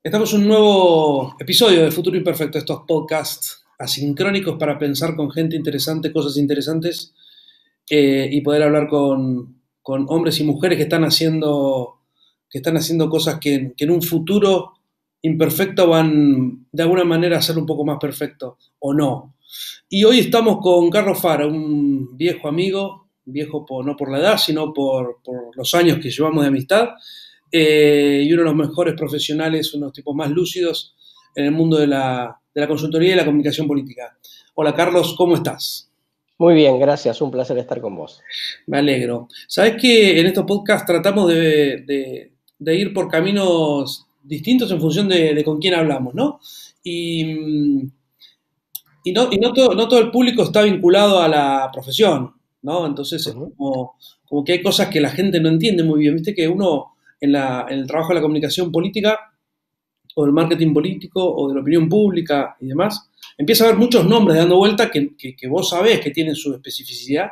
Estamos en un nuevo episodio de Futuro Imperfecto, estos podcasts asincrónicos para pensar con gente interesante, cosas interesantes y poder hablar con hombres y mujeres que están haciendo cosas que en un futuro imperfecto van de alguna manera a ser un poco más perfecto o no. Y hoy estamos con Carlos Fara, un viejo amigo, viejo no por la edad, sino por los años que llevamos de amistad, y uno de los mejores profesionales, uno de los tipos más lúcidos en el mundo de la consultoría y la comunicación política. Hola Carlos, ¿cómo estás? Muy bien, gracias. Un placer estar con vos. Me alegro. Sabes que en estos podcasts tratamos de ir por caminos distintos en función de con quién hablamos, ¿no? Y, y no todo el público está vinculado a la profesión, ¿no? Entonces es Ujú. como que hay cosas que la gente no entiende muy bien. Viste que uno en el trabajo de la comunicación política o del marketing político o de la opinión pública y demás, empieza a haber muchos nombres dando vuelta que vos sabés que tienen su especificidad,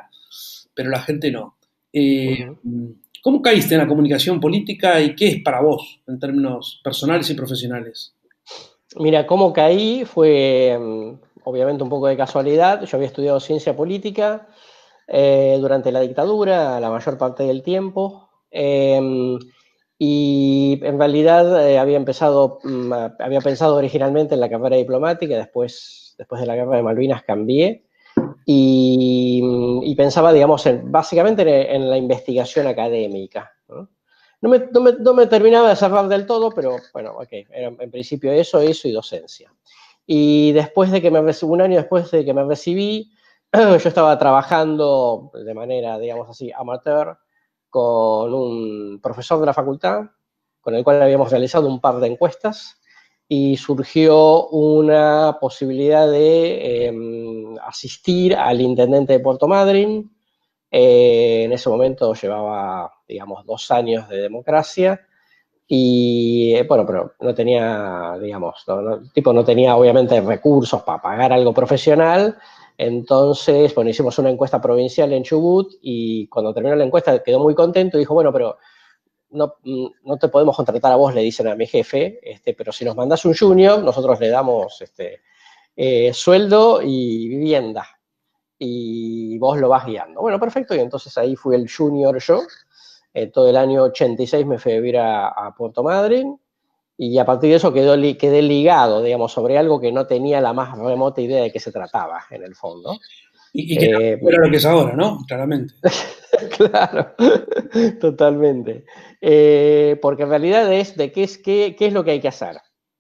pero la gente no. Eh, Ujú. ¿Cómo caíste en la comunicación política y qué es para vos en términos personales y profesionales? Mira, cómo caí fue obviamente un poco de casualidad. Yo había estudiado ciencia política durante la dictadura, la mayor parte del tiempo, y en realidad había pensado originalmente en la carrera diplomática, después de la guerra de Malvinas cambié y pensaba, digamos, básicamente en la investigación académica, ¿no? No me terminaba de cerrar del todo, pero bueno, ok, era en principio eso y docencia. Y un año después de que me recibí, yo estaba trabajando de manera, digamos así, amateur con un profesor de la facultad, con el cual habíamos realizado un par de encuestas, y surgió una posibilidad de asistir al intendente de Puerto Madryn. En ese momento llevaba, digamos, 2 años de democracia y, bueno, pero no tenía, digamos, no tenía obviamente recursos para pagar algo profesional. Entonces, bueno, hicimos una encuesta provincial en Chubut y cuando terminó la encuesta quedó muy contento y dijo, bueno, pero no te podemos contratar a vos, le dicen a mi jefe, pero si nos mandás un junior, nosotros le damos sueldo y vivienda y vos lo vas guiando. Bueno, perfecto, y entonces ahí fui el junior yo. Todo el año 86 me fui a vivir a Puerto Madryn y a partir de eso quedé ligado, digamos, sobre algo que no tenía la más remota idea de qué se trataba, en el fondo. Y que Eh, era lo que es ahora, ¿no? Claramente. claro, totalmente. Porque en realidad es de qué es lo que hay que hacer.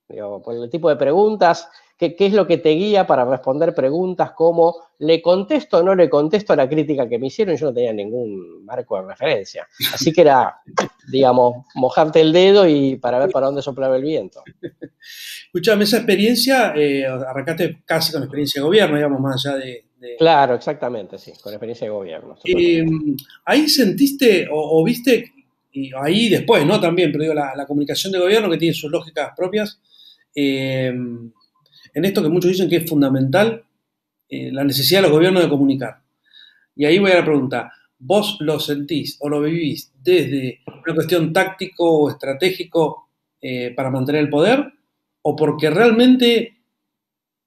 Digo, por el tipo de preguntas, qué es lo que te guía para responder preguntas como ¿le contesto o no le contesto a la crítica que me hicieron? Yo no tenía ningún marco de referencia. Así que era, digamos, mojarte el dedo y para ver para dónde soplaba el viento. Escuchame, esa experiencia, arrancaste casi con experiencia de gobierno, digamos, más allá Claro, exactamente, sí, con experiencia de gobierno, Eh, totalmente. ahí sentiste o viste, y ahí después, ¿no? También, pero digo, la comunicación de gobierno que tiene sus lógicas propias, en esto que muchos dicen que es fundamental, la necesidad de los gobiernos de comunicar. Y ahí voy a la pregunta, ¿vos lo sentís o lo vivís desde una cuestión táctico o estratégico para mantener el poder? ¿O porque realmente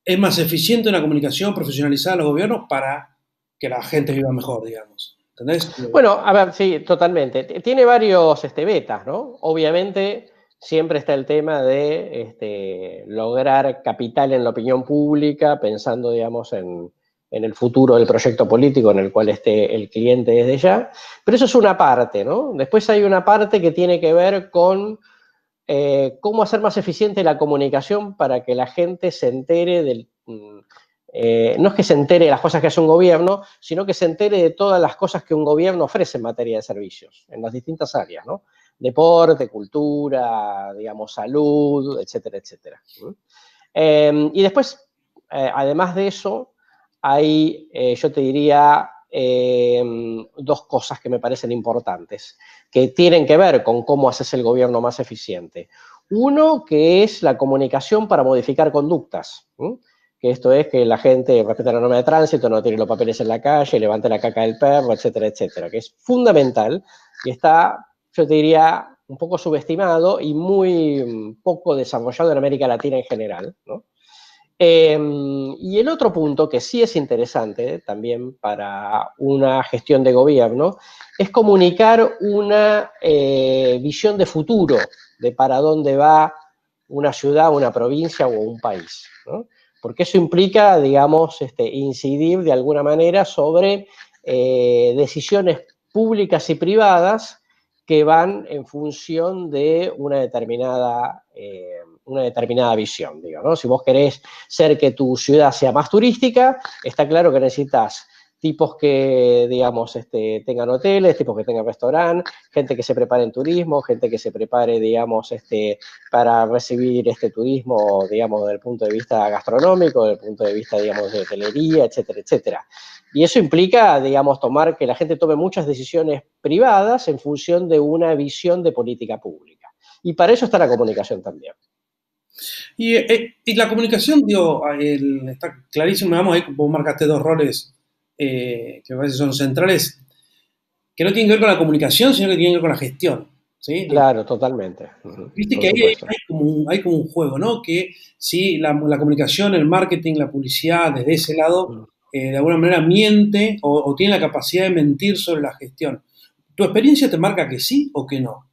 es más eficiente una comunicación profesionalizada de los gobiernos para que la gente viva mejor, digamos? ¿Entendés? Bueno, a ver, sí, totalmente. Tiene varios betas, ¿no? Obviamente siempre está el tema de lograr capital en la opinión pública, pensando, digamos, en el futuro del proyecto político en el cual esté el cliente desde ya. Pero eso es una parte, ¿no? Después hay una parte que tiene que ver con cómo hacer más eficiente la comunicación para que la gente se entere no es que se entere de las cosas que hace un gobierno, sino que se entere de todas las cosas que un gobierno ofrece en materia de servicios, en las distintas áreas, ¿no? Deporte, cultura, digamos, salud, etcétera, etcétera. Y después, además de eso, hay, yo te diría, dos cosas que me parecen importantes, que tienen que ver con cómo haces el gobierno más eficiente. Uno, que es la comunicación para modificar conductas, que esto es que la gente respete la norma de tránsito, no tire los papeles en la calle, levante la caca del perro, etcétera, etcétera, que es fundamental y está yo te diría, un poco subestimado y muy poco desarrollado en América Latina en general, ¿no? Y el otro punto que sí es interesante también para una gestión de gobierno es comunicar una visión de futuro de para dónde va una ciudad, una provincia o un país, ¿no? Porque eso implica, digamos, incidir de alguna manera sobre decisiones públicas y privadas que van en función de una determinada visión, digo, ¿no? Si vos querés ser que tu ciudad sea más turística, está claro que necesitas tipos que, digamos, tengan hoteles, tipos que tengan restaurantes, gente que se prepare en turismo, gente que se prepare, digamos, para recibir este turismo, digamos, desde el punto de vista gastronómico, desde el punto de vista, digamos, de hotelería, etcétera, etcétera. Y eso implica, digamos, que la gente tome muchas decisiones privadas en función de una visión de política pública. Y para eso está la comunicación también. Y la comunicación, digo, está clarísimo, digamos, ahí vos marcaste dos roles que a veces son centrales, que no tienen que ver con la comunicación, sino que tienen que ver con la gestión. ¿Sí? Digo, Claro, totalmente. viste Por que ahí supuesto. hay como un juego, ¿no? Que si la comunicación, el marketing, la publicidad, desde ese lado, de alguna manera miente o tiene la capacidad de mentir sobre la gestión. ¿Tu experiencia te marca que sí o que no?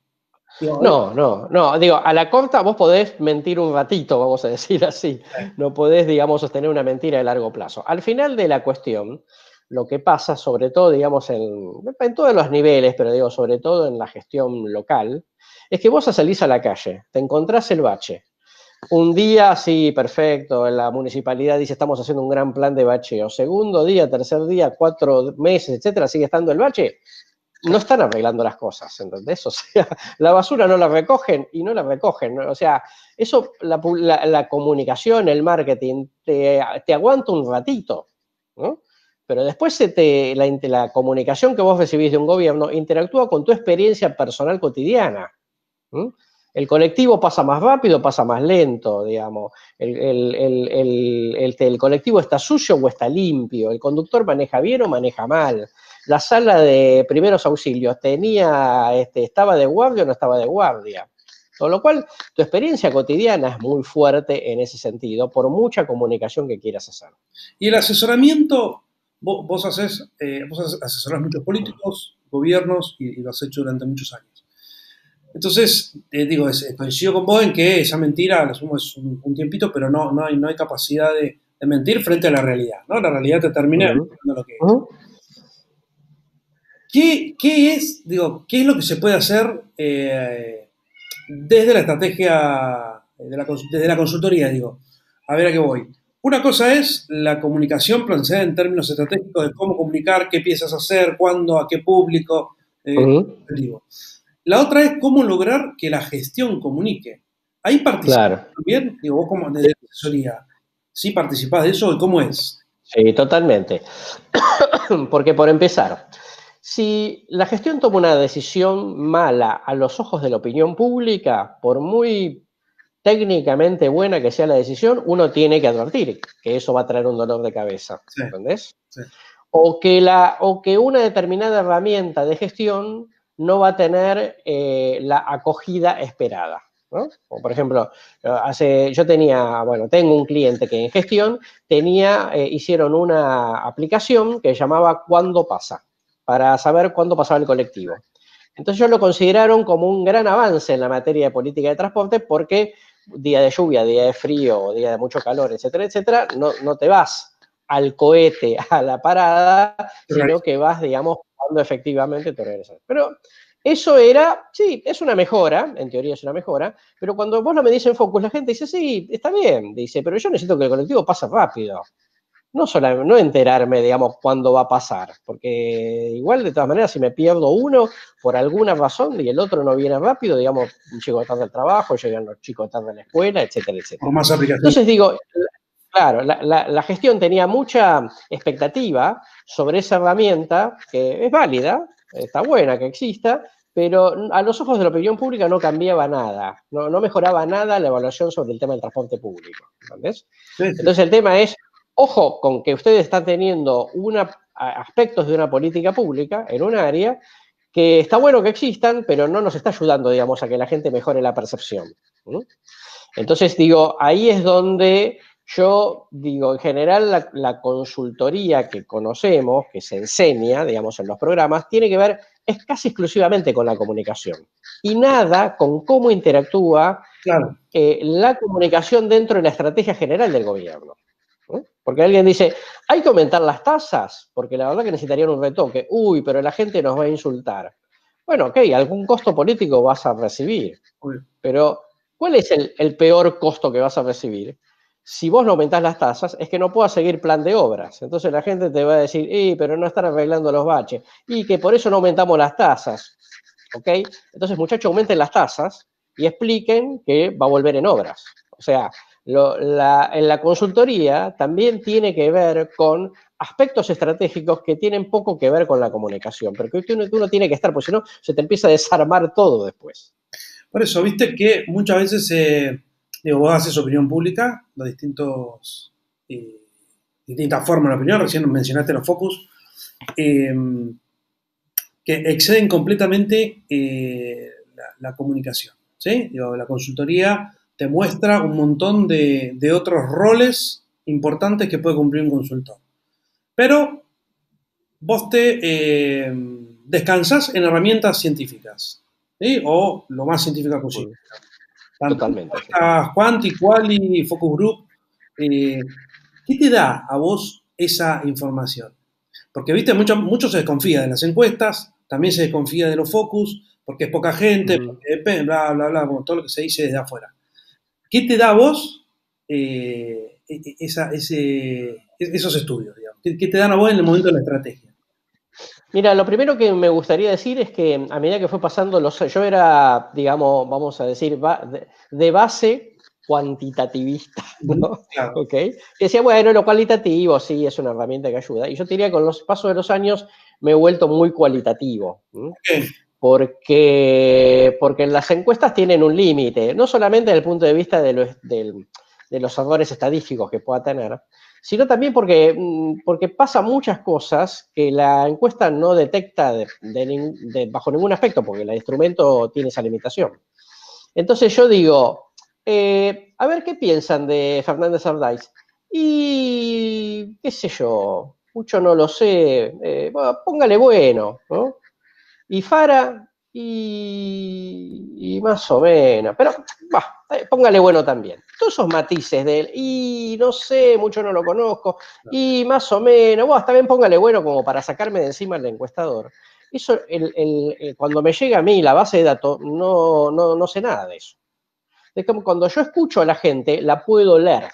Digo, No, no, no. Digo, a la corta vos podés mentir un ratito, vamos a decir así. No podés, digamos, sostener una mentira de largo plazo. Al final de la cuestión, lo que pasa, sobre todo, digamos, en todos los niveles, pero digo, sobre todo en la gestión local, es que vos salís a la calle, te encontrás el bache. Un día, sí, perfecto, la municipalidad dice estamos haciendo un gran plan de bacheo. Segundo día, tercer día, 4 meses, etcétera, sigue estando el bache. No están arreglando las cosas, ¿entendés? O sea, la basura no la recogen y no la recogen, ¿no? O sea, eso, la comunicación, el marketing, te aguanta un ratito, ¿no? Pero después la comunicación que vos recibís de un gobierno interactúa con tu experiencia personal cotidiana. ¿Mm? El colectivo pasa más rápido, pasa más lento, digamos. El colectivo está sucio o está limpio. El conductor maneja bien o maneja mal. La sala de primeros auxilios estaba de guardia o no estaba de guardia. Con lo cual, tu experiencia cotidiana es muy fuerte en ese sentido, por mucha comunicación que quieras hacer. y el asesoramiento, vos asesorás muchos políticos, gobiernos, y lo has hecho durante muchos años. Entonces, digo, coincido con vos en que esa mentira, la sumo es un tiempito, pero no hay capacidad de mentir frente a la realidad, ¿no? La realidad te termina Uh -huh. diciendo lo que Uh es. -huh. ¿Qué es lo que se puede hacer desde la estrategia, desde la consultoría, digo? A ver a qué voy. Una cosa es la comunicación planteada en términos estratégicos de cómo comunicar, qué piensas hacer, cuándo, a qué público, Uh -huh. objetivo. La otra es cómo lograr que la gestión comunique. Ahí participas Claro. también, digo, vos como desde la asesoría, ¿sí participás de eso y cómo es? Sí, totalmente. Porque por empezar, si la gestión toma una decisión mala a los ojos de la opinión pública, por muy técnicamente buena que sea la decisión, uno tiene que advertir que eso va a traer un dolor de cabeza, Sí, ¿entendés? sí. O que una determinada herramienta de gestión no va a tener la acogida esperada, ¿no? O por ejemplo, tengo un cliente que en gestión hicieron una aplicación que llamaba Cuándo pasa, para saber cuándo pasaba el colectivo. Entonces ellos lo consideraron como un gran avance en la materia de política de transporte porque día de lluvia, día de frío, día de mucho calor, etcétera, etcétera, no te vas al cohete, a la parada, sino que vas, digamos, cuando efectivamente te regresas. Pero eso sí, es una mejora, en teoría es una mejora, pero cuando vos lo medís en Focus, la gente dice, sí, está bien, dice, pero yo necesito que el colectivo pase rápido. No enterarme, digamos, cuándo va a pasar, porque igual, de todas maneras, si me pierdo uno por alguna razón y el otro no viene rápido, digamos, llego tarde al trabajo, llegan los chicos tarde a la escuela, etcétera, Por etcétera. más aplicaciones. Entonces digo, claro, la gestión tenía mucha expectativa sobre esa herramienta, que es válida, está buena que exista, pero a los ojos de la opinión pública no cambiaba nada, no mejoraba nada la evaluación sobre el tema del transporte público, ¿entendés? Sí, sí. Entonces el tema es, ojo con que ustedes están teniendo aspectos de una política pública en un área que está bueno que existan, pero no nos está ayudando, digamos, a que la gente mejore la percepción. Entonces, digo, ahí es donde yo digo, en general, la consultoría que conocemos, que se enseña, digamos, en los programas, tiene que ver, es casi exclusivamente con la comunicación. Y nada con cómo interactúa Claro, la comunicación dentro de la estrategia general del gobierno. Porque alguien dice, hay que aumentar las tasas, porque la verdad que necesitarían un retoque. Uy, pero la gente nos va a insultar. Bueno, ok, algún costo político vas a recibir, obvio. pero ¿cuál es el peor costo que vas a recibir? Si vos no aumentás las tasas, es que no puedas seguir plan de obras. Entonces la gente te va a decir, pero no están arreglando los baches, y que por eso no aumentamos las tasas. ¿Ok? Entonces, muchachos, aumenten las tasas y expliquen que va a volver en obras. O sea, en la consultoría también tiene que ver con aspectos estratégicos que tienen poco que ver con la comunicación, pero que uno tiene que estar, porque si no, se te empieza a desarmar todo después. Por eso, viste que muchas veces, digo, vos haces opinión pública, los distintos, eh, distintas formas de opinión, recién mencionaste los focus, eh, que exceden completamente la comunicación. ¿Sí? Digo, la consultoría te muestra un montón de otros roles importantes que puede cumplir un consultor. Pero vos te descansas en herramientas científicas, ¿sí? O lo más científica posible. Tanto Totalmente, sí. Quanti, Quali, Focus Group. eh, ¿Qué te da a vos esa información? Porque, viste, mucho se desconfía de las encuestas, también se desconfía de los focus, porque es poca gente, porque depende, bla, bla, bla, como todo lo que se dice desde afuera. ¿Qué te da a vos esos estudios, digamos? ¿Qué te dan a vos en el momento de la estrategia? Mira, lo primero que me gustaría decir es que a medida que fue pasando yo era, digamos, vamos a decir, de base cuantitativista, Ujú, ¿no? claro. ¿Ok? Y decía, bueno, lo cualitativo sí es una herramienta que ayuda. Y yo diría que con los pasos de los años me he vuelto muy cualitativo. ¿Qué? Porque las encuestas tienen un límite, no solamente desde el punto de vista de los errores estadísticos que pueda tener, sino también porque pasan muchas cosas que la encuesta no detecta bajo ningún aspecto, porque el instrumento tiene esa limitación. Entonces yo digo, a ver qué piensan de Fernández Ardaiz. Y qué sé yo, mucho no lo sé, bueno, póngale bueno, ¿no? Y Fara, y más o menos. Pero, póngale bueno también. Todos esos matices de él, y no sé, mucho no lo conozco, y más o menos, bueno, también póngale bueno como para sacarme de encima el encuestador. Eso, cuando me llega a mí la base de datos, no sé nada de eso. Es como cuando yo escucho a la gente, la puedo leer,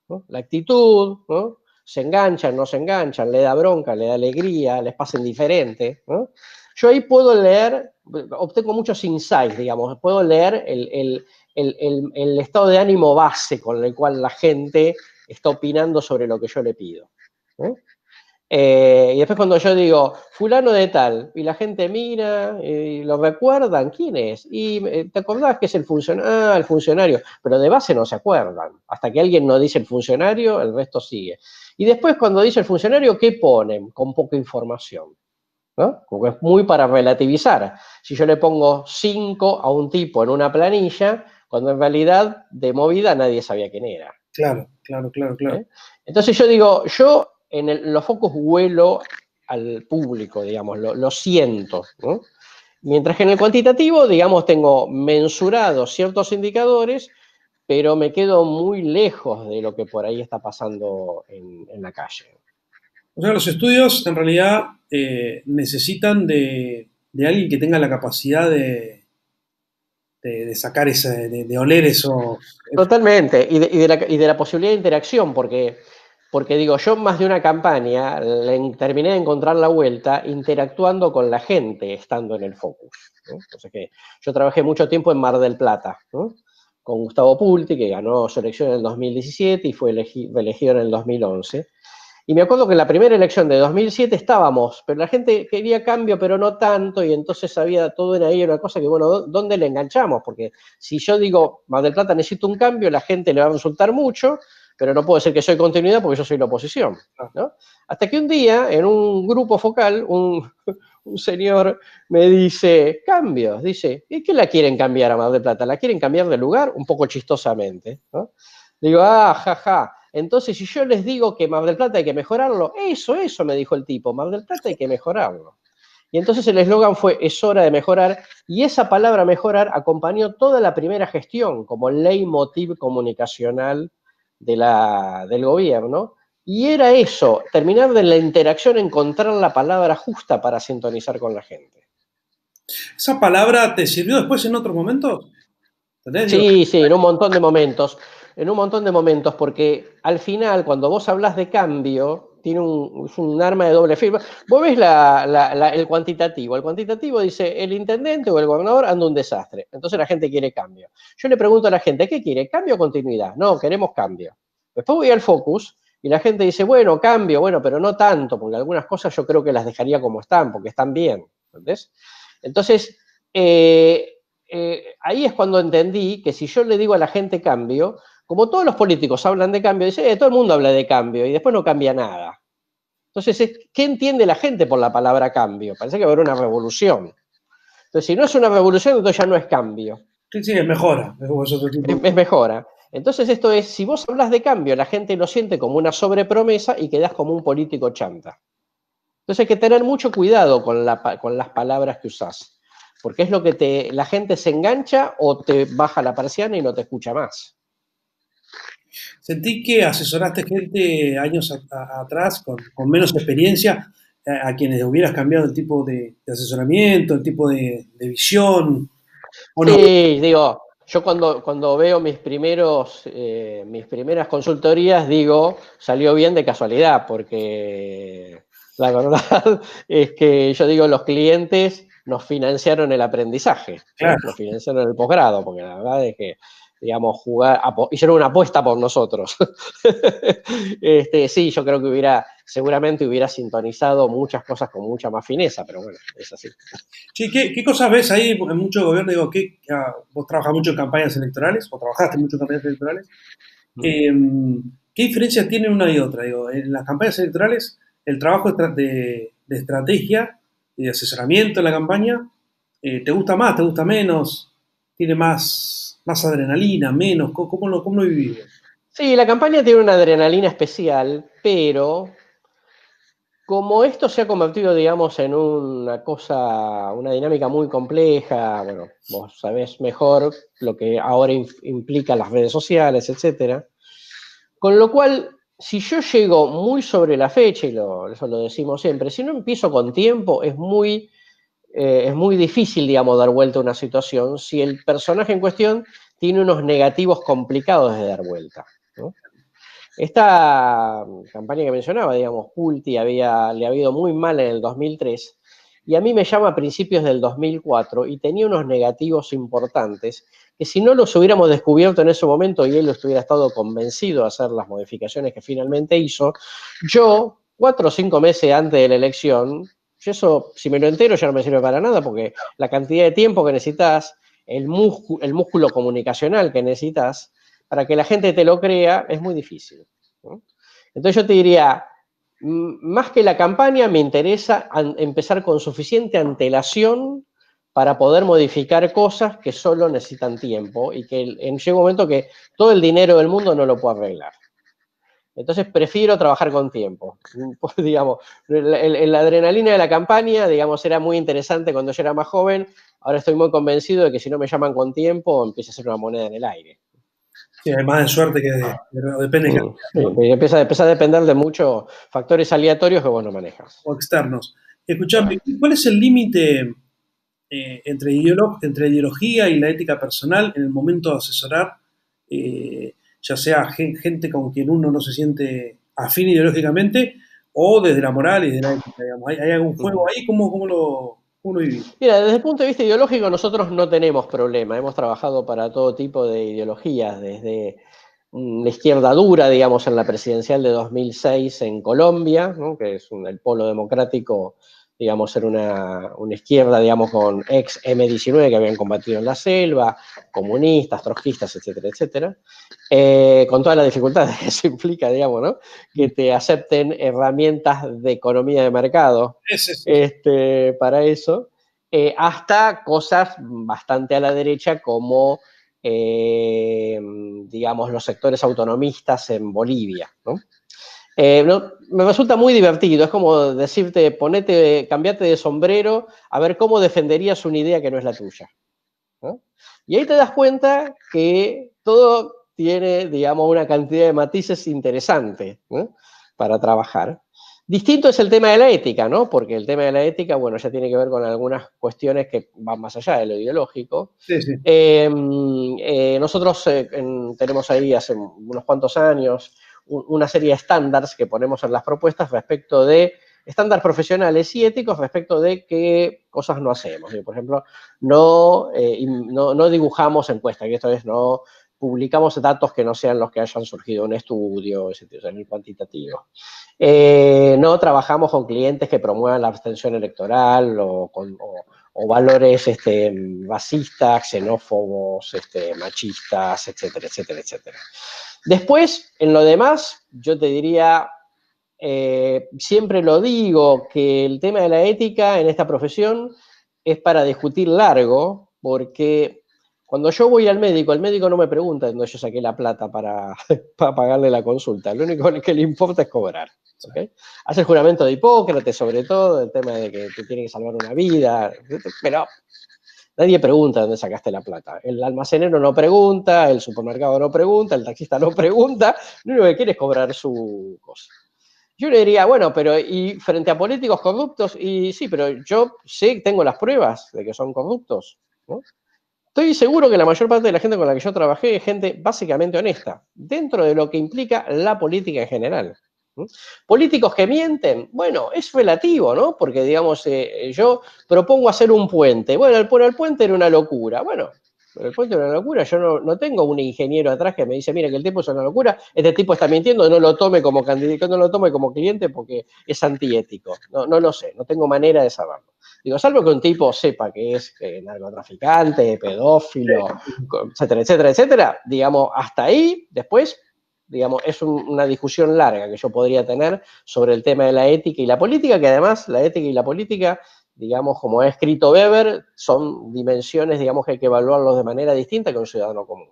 ¿no? La actitud, ¿no? Se enganchan, no se enganchan, le da bronca, le da alegría, les pasa indiferente, ¿no? Yo ahí puedo leer, obtengo muchos insights, digamos, puedo leer el estado de ánimo base con el cual la gente está opinando sobre lo que yo le pido. ¿Eh? Y después cuando yo digo, fulano de tal, y la gente mira, y lo recuerdan, ¿quién es? Y te acordás que es el funcionario, el funcionario, pero de base no se acuerdan. Hasta que alguien no dice el funcionario, el resto sigue. Y después cuando dice el funcionario, ¿qué ponen? Con poca información, ¿no? Porque es muy para relativizar. Si yo le pongo 5 a un tipo en una planilla, cuando en realidad de movida nadie sabía quién era. Claro, claro, claro, claro. ¿Eh? Entonces yo digo, yo en los focos huelo al público, digamos, lo siento, ¿no? Mientras que en el cuantitativo, digamos, tengo mensurados ciertos indicadores, pero me quedo muy lejos de lo que por ahí está pasando en la calle. O sea, los estudios en realidad necesitan de alguien que tenga la capacidad de sacar ese, de oler esos. Totalmente, y de la posibilidad de interacción, porque digo, yo más de una campaña terminé de encontrar la vuelta interactuando con la gente estando en el focus, ¿no? Entonces que yo trabajé mucho tiempo en Mar del Plata, ¿no? Con Gustavo Pulti, que ganó su elección en el 2017 y fue elegido en el 2011. Y me acuerdo que en la primera elección de 2007 estábamos, pero la gente quería cambio, pero no tanto, y entonces había todo en ahí una cosa que, bueno, ¿dónde le enganchamos? Porque si yo digo, Mar del Plata necesito un cambio, la gente le va a resultar mucho, pero no puedo decir que soy continuidad porque yo soy la oposición, ¿no? Hasta que un día, en un grupo focal, un señor me dice, cambios, dice, ¿y qué la quieren cambiar a Mar del Plata? ¿La quieren cambiar de lugar? Un poco chistosamente, ¿no? Digo, jaja. Entonces, si yo les digo que Mar del Plata hay que mejorarlo, eso, me dijo el tipo, Mar del Plata hay que mejorarlo. Y entonces el eslogan fue, es hora de mejorar, y esa palabra mejorar acompañó toda la primera gestión como leitmotiv comunicacional del gobierno, y era eso, terminar de la interacción, encontrar la palabra justa para sintonizar con la gente. ¿Esa palabra te sirvió después en otros momentos? ¿Entendés? Digo, Sí, sí, en un montón de momentos, porque al final, cuando vos hablas de cambio, es un arma de doble filo. Vos ves el cuantitativo dice, el intendente o el gobernador anda un desastre, entonces la gente quiere cambio. Yo le pregunto a la gente, ¿qué quiere? ¿Cambio o continuidad? No, queremos cambio. Después voy al focus y la gente dice, bueno, cambio, bueno, pero no tanto, porque algunas cosas yo creo que las dejaría como están, porque están bien, ¿entendés? Entonces, ahí es cuando entendí que si yo le digo a la gente cambio, como todos los políticos hablan de cambio, dice, todo el mundo habla de cambio y después no cambia nada. Entonces, ¿qué entiende la gente por la palabra cambio? Parece que va a haber una revolución. Entonces, si no es una revolución, entonces ya no es cambio, sí, es mejora. Es otro tipo. es mejora. Entonces, esto es, si vos hablas de cambio, la gente lo siente como una sobrepromesa y quedás como un político chanta. Entonces hay que tener mucho cuidado con las palabras que usás, porque es lo que la gente se engancha o te baja la persiana y no te escucha más. Sentí que asesoraste gente años atrás con menos experiencia, a quienes hubieras cambiado el tipo de asesoramiento, el tipo de visión, ¿o no? Sí, digo, yo cuando veo mis primeras consultorías, digo, salió bien de casualidad, porque la verdad es que yo digo, los clientes nos financiaron el aprendizaje, ¿no? Claro. Nos financiaron el posgrado, porque la verdad es que, digamos, hicieron una apuesta por nosotros. Sí, yo creo que seguramente hubiera sintonizado muchas cosas con mucha más fineza, pero bueno, es así. Sí, ¿qué cosas ves ahí en mucho gobierno? Digo, vos trabajas mucho en campañas electorales, o trabajaste mucho en campañas electorales. Eh, ¿Qué diferencia tiene una y otra? Digo, en las campañas electorales, el trabajo de estrategia y de asesoramiento en la campaña, ¿te gusta más, te gusta menos? ¿Tiene más adrenalina, menos? ¿Cómo lo vivís vos? Sí, la campaña tiene una adrenalina especial, pero como esto se ha convertido, digamos, en una dinámica muy compleja, bueno, vos sabés mejor lo que ahora implica las redes sociales, etcétera. Con lo cual, si yo llego muy sobre la fecha, y eso lo decimos siempre, si no empiezo con tiempo, es muy difícil, digamos, dar vuelta a una situación si el personaje en cuestión tiene unos negativos complicados de dar vuelta, ¿no? Esta campaña que mencionaba, digamos, Pulti le había ido muy mal en el 2003 y a mí me llama a principios del 2004 y tenía unos negativos importantes que si no los hubiéramos descubierto en ese momento y él estuviera estado convencido de hacer las modificaciones que finalmente hizo, yo, 4 o 5 meses antes de la elección, yo eso, si me lo entero, ya no me sirve para nada porque la cantidad de tiempo que necesitas, el músculo comunicacional que necesitas, para que la gente te lo crea, es muy difícil, ¿no? Entonces yo te diría, más que la campaña, me interesa empezar con suficiente antelación para poder modificar cosas que solo necesitan tiempo y que llega un momento que todo el dinero del mundo no lo puede arreglar. Entonces prefiero trabajar con tiempo. Pues, digamos, la adrenalina de la campaña, digamos, era muy interesante cuando yo era más joven. Ahora estoy muy convencido de que si no me llaman con tiempo, empieza a ser una moneda en el aire. Sí, hay más de suerte depende de Sí, ¿no? empieza a depender de muchos factores aleatorios que vos no manejas. O externos. Escuchame, ¿cuál es el límite entre ideología y la ética personal en el momento de asesorar, ya sea gente con quien uno no se siente afín ideológicamente o desde la moral y desde la ética, digamos? ¿Hay algún juego ahí? ¿Cómo lo vivís? Mira, desde el punto de vista ideológico nosotros no tenemos problema. Hemos trabajado para todo tipo de ideologías, desde la izquierda dura, digamos, en la presidencial de 2006 en Colombia, ¿no? Que es el polo democrático digamos, era una izquierda, digamos, con ex M-19 que habían combatido en la selva, comunistas, trotskistas, etcétera, etcétera, con todas las dificultades que eso implica, digamos, ¿no? Que te acepten herramientas de economía de mercado para eso, hasta cosas bastante a la derecha como, digamos, los sectores autonomistas en Bolivia, ¿no? Me resulta muy divertido, es como decirte, cambiate de sombrero, a ver cómo defenderías una idea que no es la tuya, ¿no? Y ahí te das cuenta que todo tiene, digamos, una cantidad de matices interesantes, ¿no? Para trabajar. Distinto es el tema de la ética, ¿no? Porque el tema de la ética, bueno, ya tiene que ver con algunas cuestiones que van más allá de lo ideológico. Sí, sí. Nosotros tenemos ahí hace unos cuantos años una serie de estándares que ponemos en las propuestas respecto de estándares profesionales y éticos respecto de qué cosas no hacemos. Por ejemplo, no dibujamos encuestas, y esto es, no publicamos datos que no sean los que hayan surgido en estudio, en el cuantitativo. No trabajamos con clientes que promuevan la abstención electoral o valores racistas, xenófobos, machistas, etcétera, etcétera, etcétera. Después, en lo demás, yo te diría, siempre lo digo, que el tema de la ética en esta profesión es para discutir largo, porque cuando yo voy al médico, el médico no me pregunta dónde yo saqué la plata para pagarle la consulta, lo único que le importa es cobrar. ¿Okay? Hace el juramento de Hipócrates, sobre todo, el tema de que tú tienes que salvar una vida, pero nadie pregunta dónde sacaste la plata. El almacenero no pregunta, el supermercado no pregunta, el taxista no pregunta, lo único que quiere es cobrar su cosa. Yo le diría, bueno, pero y frente a políticos corruptos, y sí, pero yo sé, tengo las pruebas de que son corruptos, ¿no? Estoy seguro que la mayor parte de la gente con la que yo trabajé es gente básicamente honesta, dentro de lo que implica la política en general. ¿No? Políticos que mienten, bueno, es relativo, ¿no? Porque, digamos, yo propongo hacer un puente. Bueno, el puente era una locura. Bueno, pero el puente era una locura. Yo no tengo un ingeniero atrás que me dice, mira, que el tipo es una locura, este tipo está mintiendo, no lo tome como candidato, no lo tome como cliente porque es antiético. No lo sé, no tengo manera de saberlo. Digo, salvo que un tipo sepa que es narcotraficante, pedófilo, etcétera, etcétera, etcétera, digamos, hasta ahí, después, digamos, es una discusión larga que yo podría tener sobre el tema de la ética y la política, que además la ética y la política, digamos, como ha escrito Weber, son dimensiones, digamos, que hay que evaluarlos de manera distinta que un ciudadano común.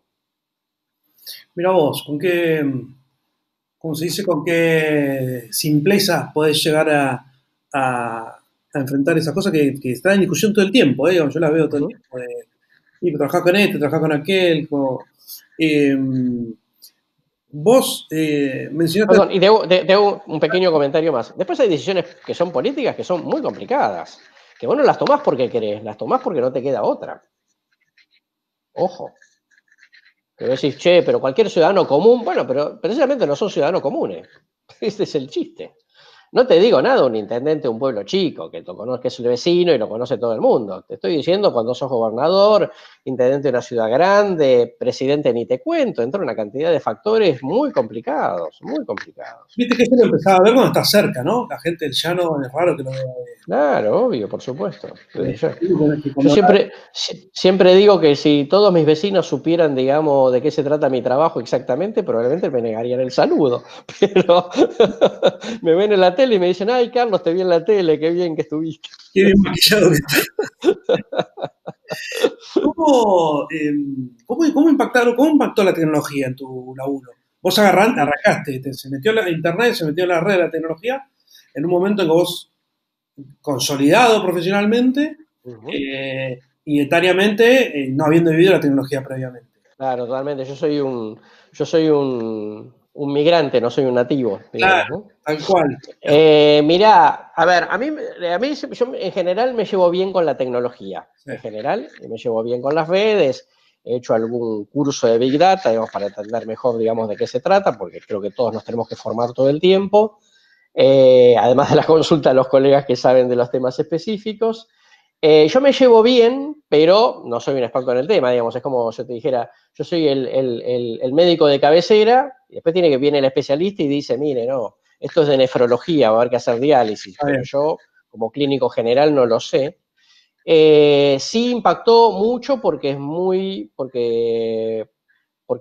Mira vos, ¿cómo se dice? ¿Con qué simpleza podés llegar a enfrentar esas cosas que están en discusión todo el tiempo? Yo las veo todo el tiempo. Y trabajar con este, trabajar con aquel. Vos mencionaste... Perdón, y debo un pequeño comentario más. Después hay decisiones que son políticas que son muy complicadas, que vos no las tomás porque querés, las tomás porque no te queda otra. Ojo. Que vos decís, che, pero cualquier ciudadano común, bueno, pero precisamente no son ciudadanos comunes. Ese es el chiste. No te digo nada un intendente de un pueblo chico, que es el vecino y lo conoce todo el mundo. Te estoy diciendo cuando sos gobernador, intendente de una ciudad grande, presidente ni te cuento, entra una cantidad de factores muy complicados, muy complicados. Viste que eso lo empezaba a ver cuando estás cerca, ¿no? La gente del llano es raro que lo vea. Claro, obvio, por supuesto. Yo Cuando siempre digo que si todos mis vecinos supieran, digamos, de qué se trata mi trabajo exactamente, probablemente me negarían el saludo. Pero me ven en la tele y me dicen, ay, Carlos, te vi en la tele, qué bien que estuviste. qué bien maquillado que está. ¿Cómo impactó la tecnología en tu laburo? Vos arrancaste, se metió la internet, se metió en la red de la tecnología, en un momento en que vos, consolidado profesionalmente, y etariamente, no habiendo vivido la tecnología previamente. Claro, totalmente. Yo soy un migrante, no soy un nativo, digamos, Claro, ¿no? tal cual. Mirá, a ver, a mí yo en general me llevo bien con la tecnología, Sí. en general, me llevo bien con las redes, he hecho algún curso de Big Data, digamos, para entender mejor, digamos, de qué se trata, porque creo que todos nos tenemos que formar todo el tiempo, además de la consulta a los colegas que saben de los temas específicos. Yo me llevo bien, pero no soy un experto en el tema, digamos, es como yo te dijera, yo soy el médico de cabecera, y después viene el especialista y dice, mire, no, esto es de nefrología, va a haber que hacer diálisis, pero yo como clínico general no lo sé. Sí impactó mucho porque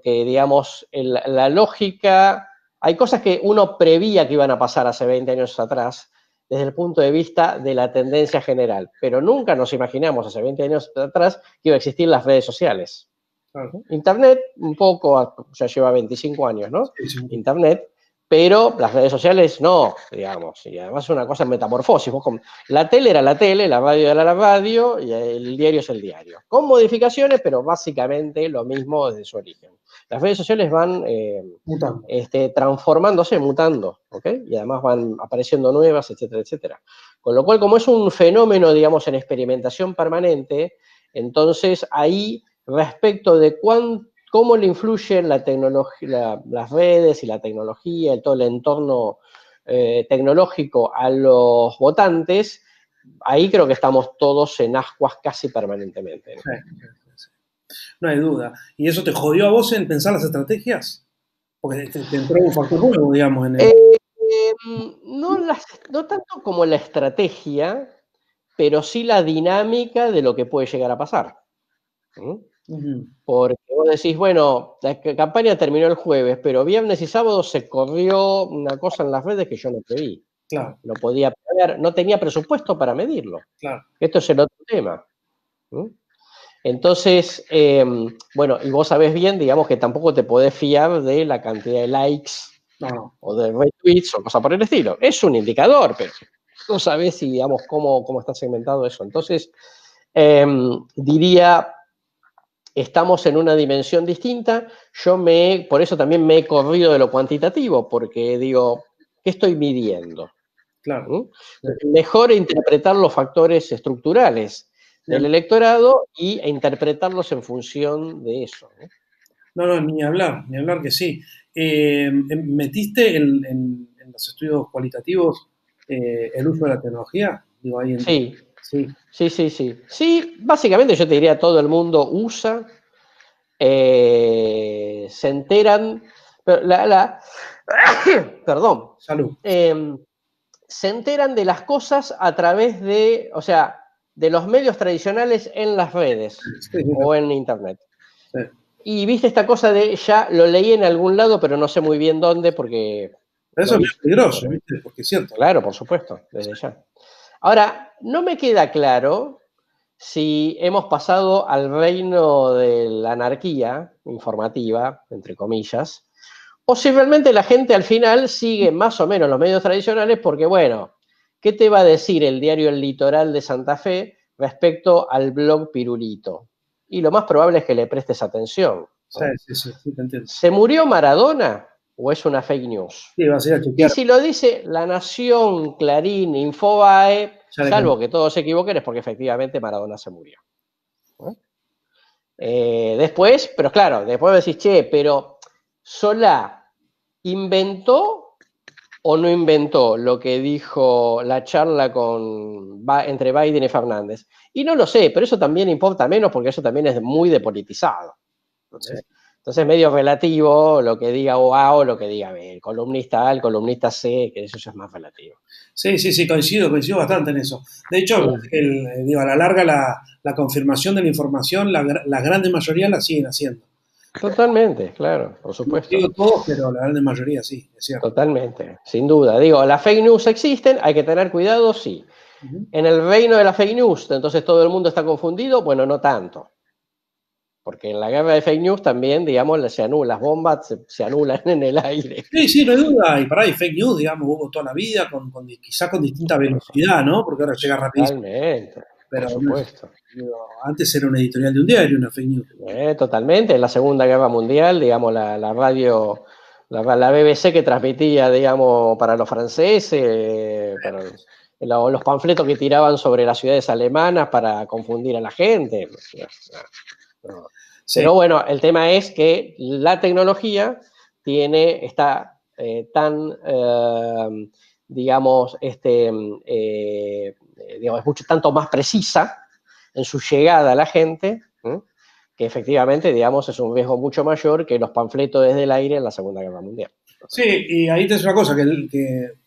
digamos, la lógica, hay cosas que uno prevía que iban a pasar hace 20 años atrás, desde el punto de vista de la tendencia general, pero nunca nos imaginamos hace 20 años atrás que iba a existir las redes sociales. Claro. Internet, un poco, ya lleva 25 años, ¿no? Sí, sí. Internet, pero las redes sociales no, digamos, y además es una cosa en metamorfosis. La tele era la tele, la radio era la radio, y el diario es el diario. Con modificaciones, pero básicamente lo mismo desde su origen. Las redes sociales van Mutando. transformándose, mutando, ¿ok? Y además van apareciendo nuevas, etcétera, etcétera. Con lo cual, como es un fenómeno, digamos, en experimentación permanente, entonces ahí, respecto de cómo le influyen la tecnología, las redes y la tecnología, todo el entorno tecnológico a los votantes, ahí creo que estamos todos en ascuas casi permanentemente, ¿no? Sí. No hay duda. ¿Y eso te jodió a vos en pensar las estrategias? Porque te entró un factor nuevo, digamos, en el... No tanto como la estrategia, pero sí la dinámica de lo que puede llegar a pasar. Ujú. Porque vos decís, bueno, la campaña terminó el jueves, pero viernes y sábado se corrió una cosa en las redes que yo no preví. Claro, No podía prever, no tenía presupuesto para medirlo. claro. Esto es el otro tema. Entonces, bueno, y vos sabés bien, digamos, que tampoco te podés fiar de la cantidad de likes No. o de retweets o cosas por el estilo. Es un indicador, pero no sabés si, digamos, cómo está segmentado eso. Entonces, diría, estamos en una dimensión distinta. Por eso también me he corrido de lo cuantitativo, porque digo, ¿qué estoy midiendo? Claro. Mejor interpretar los factores estructurales del Bien. electorado e interpretarlos en función de eso, ¿no? No, ni hablar que sí. ¿Metiste en los estudios cualitativos el uso de la tecnología? Digo, ahí en... Sí, Sí, sí. Sí, básicamente yo te diría todo el mundo usa, se enteran, pero perdón, salud. se enteran de las cosas a través de, o sea, de los medios tradicionales en las redes Sí, sí, o en internet. sí. Y viste esta cosa de, ya lo leí en algún lado, pero no sé muy bien dónde porque Pero eso lo es vi. medio peligroso, ¿viste? Porque es cierto. Claro, por supuesto, desde ya. Ahora, no me queda claro si hemos pasado al reino de la anarquía informativa, entre comillas, o si realmente la gente al final sigue más o menos los medios tradicionales porque, bueno, ¿qué te va a decir el diario El Litoral de Santa Fe respecto al blog Pirulito? Y lo más probable es que le prestes atención, Sí, ¿no? sí, te entiendo. ¿Se murió Maradona o es una fake news? Sí, vas a ir a Y chequear, si lo dice La Nación, Clarín, Infobae, ya le salvo que todos se equivoquen, es porque efectivamente Maradona se murió, ¿no? Después, pero claro, después decís, che, pero Solá inventó o no inventó lo que dijo la charla entre Biden y Fernández. Y no lo sé, pero eso también importa menos porque eso también es muy depolitizado. Sí, Entonces es medio relativo lo que diga A o lo que diga B. El columnista A, el columnista C, que eso ya es más relativo. sí, coincido bastante en eso. De hecho, digo, a la larga la confirmación de la información, la gran mayoría la siguen haciendo. Totalmente, claro, por No supuesto. digo todos, pero la gran mayoría sí, es cierto. Totalmente, sin duda. Digo, las fake news existen, hay que tener cuidado, sí. Ujú. En el reino de la fake news, entonces todo el mundo está confundido, bueno, no tanto. Porque en la guerra de fake news también, digamos, las bombas se anulan en el aire. Sí, no hay duda. Y para ahí, fake news, digamos, hubo toda la vida, quizá con distinta velocidad, ¿no? Porque ahora llega rapidísimo. Totalmente, por Pero no es, supuesto. digo, antes era una editorial de un diario, una fake news. Totalmente. En la Segunda Guerra Mundial, digamos, la radio, la BBC que transmitía, digamos, para los franceses, los panfletos que tiraban sobre las ciudades alemanas para confundir a la gente. No. Sí, Pero bueno, el tema es que la tecnología está tan, digamos, digamos, es mucho tanto más precisa en su llegada a la gente, ¿eh? Que efectivamente, digamos, es un riesgo mucho mayor que los panfletos desde el aire en la Segunda Guerra Mundial. sí, y ahí te es una cosa que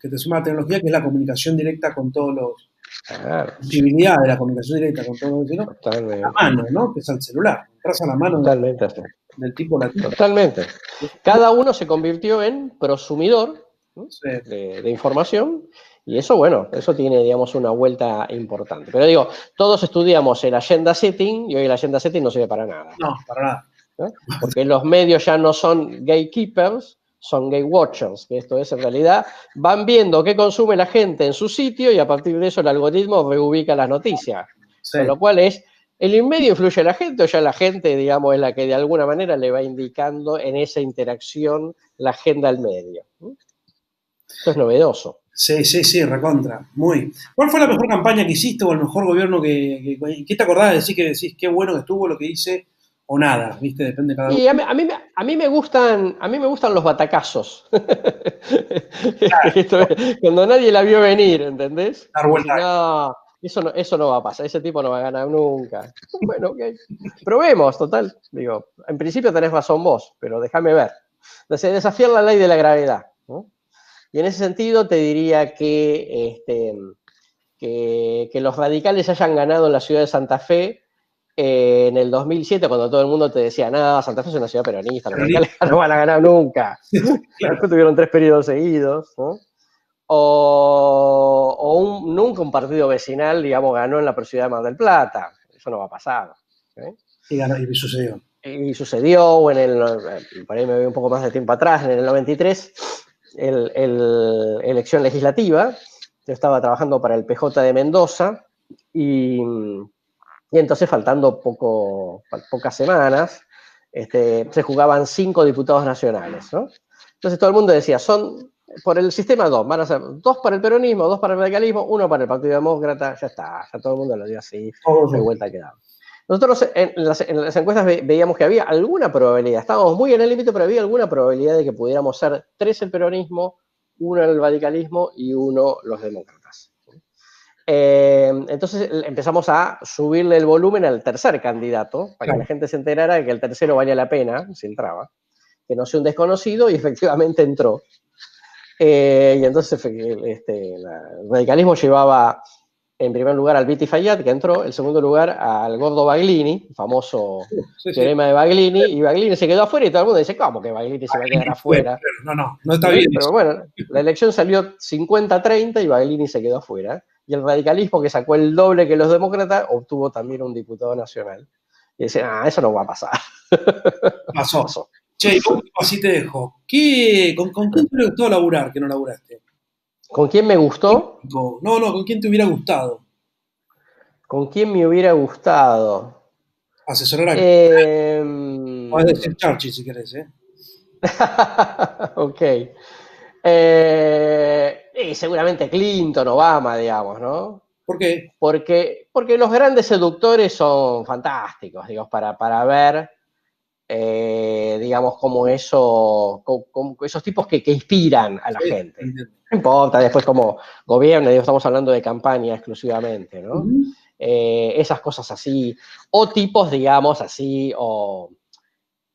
te suma la tecnología, que es la comunicación directa con todos Claro, posibilidad de la comunicación directa con todo el vecino, a la totalmente, mano, ¿no? Que es el celular. Entras a la mano totalmente así. del tipo latino. Totalmente. Cada uno se convirtió en prosumidor, ¿no?, Sí, de información, y eso, bueno, eso tiene, digamos, una vuelta importante. Pero digo, todos estudiamos el agenda setting y hoy el agenda setting no sirve para nada, no, para nada. ¿no? Porque los medios ya no son gatekeepers, son gate watchers, que esto es, en realidad, van viendo qué consume la gente en su sitio y a partir de eso el algoritmo reubica las noticias. Sí. Con lo cual es, ¿el medio influye a la gente o ya la gente, digamos, es la que de alguna manera le va indicando en esa interacción la agenda al medio? Esto es novedoso. Sí, sí, sí, recontra. Muy. ¿Cuál fue la mejor campaña que hiciste o el mejor gobierno ¿qué te acordás de decir que decís qué bueno que estuvo lo que hice o nada? ¿Viste? Depende de cada uno. Y a mí me gustan los batacazos. Cuando nadie la vio venir, ¿entendés? Dar vuelta. Decís, no, eso no va a pasar, ese tipo no va a ganar nunca. Bueno, ok. Probemos, total. Digo, en principio tenés razón vos, pero déjame ver. Desafiar la ley de la gravedad, ¿no? Y en ese sentido te diría que los radicales hayan ganado en la ciudad de Santa Fe en el 2007, cuando todo el mundo te decía, nada, Santa Fe es una ciudad peronista, los radicales no van a ganar nunca. Claro. Después tuvieron 3 periodos seguidos, ¿no? Nunca un partido vecinal, digamos, ganó en la ciudad de Mar del Plata. Eso no va a pasar. ¿Okay? Y ganó, y sucedió. Y sucedió, por ahí me voy un poco más de tiempo atrás, en el 93, elección legislativa. Yo estaba trabajando para el PJ de Mendoza y entonces, faltando pocas semanas, se jugaban 5 diputados nacionales, ¿no? Entonces todo el mundo decía, son por el sistema 2, van a ser 2 para el peronismo, 2 para el radicalismo, 1 para el Partido Demócrata, ya está, ya todo el mundo lo dio así, no hay vuelta que dar. Nosotros en las encuestas veíamos que había alguna probabilidad, estábamos muy en el límite, pero había alguna probabilidad de que pudiéramos ser 3 el peronismo, 1 el radicalismo y 1 los demócratas. Entonces empezamos a subirle el volumen al tercer candidato, para que la gente se enterara de que el tercero valía la pena, si entraba, que no sea un desconocido, y efectivamente entró. Y entonces el radicalismo llevaba en primer lugar al Viti Fayad, que entró, en segundo lugar al gordo Baglini, famoso teorema de Baglini, y Baglini se quedó afuera y todo el mundo dice, ¿cómo que Baglini se va a quedar afuera? No está bien. Pero bueno, la elección salió 50-30 y Baglini se quedó afuera. Y el radicalismo, que sacó el doble que los demócratas, obtuvo también un diputado nacional. Y dicen, eso no va a pasar. Pasó. Che, así te dejo. ¿Con quién te hubiera gustado laburar que no laburaste? ¿Con quién me gustó? No, ¿con quién te hubiera gustado? ¿Con quién me hubiera gustado? Asesorar a... Podés decir Churchill si querés, ¿eh? Ok. Y seguramente Clinton, Obama, digamos, ¿no? ¿Por qué? Porque los grandes seductores son fantásticos, digamos, para ver, digamos, como esos tipos que inspiran a la gente. No importa después cómo gobierna, estamos hablando de campaña exclusivamente, ¿no? Esas cosas así, o tipos, digamos, así, o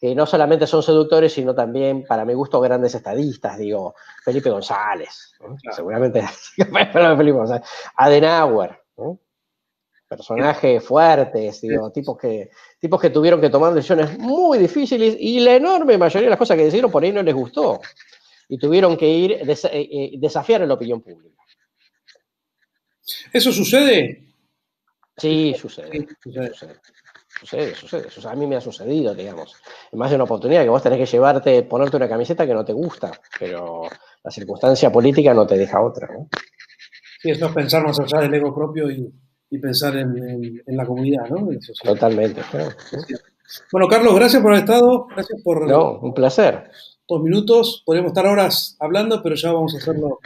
que no solamente son seductores, sino también, para mi gusto, grandes estadistas, digo, Felipe González, ¿no? Claro. Seguramente, Felipe González, Adenauer, ¿no? Personajes fuertes, digo, tipos que tuvieron que tomar decisiones muy difíciles y la enorme mayoría de las cosas que decidieron por ahí no les gustó y tuvieron que desafiar a la opinión pública. ¿Eso sucede? Sí, sucede. Sucede. A mí me ha sucedido, digamos. En más de una oportunidad que vos tenés que ponerte una camiseta que no te gusta, pero la circunstancia política no te deja otra, ¿no? Sí, eso es pensar más allá del ego propio y pensar en la comunidad, ¿no? En la sociedad. Totalmente. Claro. Bueno, Carlos, gracias por haber estado. Gracias por... No, un placer. 2 minutos. Podríamos estar horas hablando, pero ya vamos a hacerlo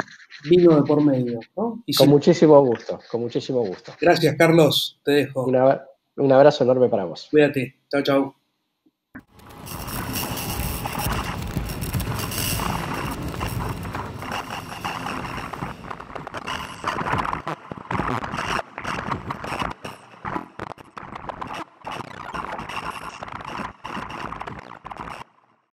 vino de por medio, ¿no? Con muchísimo gusto, con muchísimo gusto. Gracias, Carlos. Te dejo. Un abrazo enorme para vos. Cuídate. Chao, chao.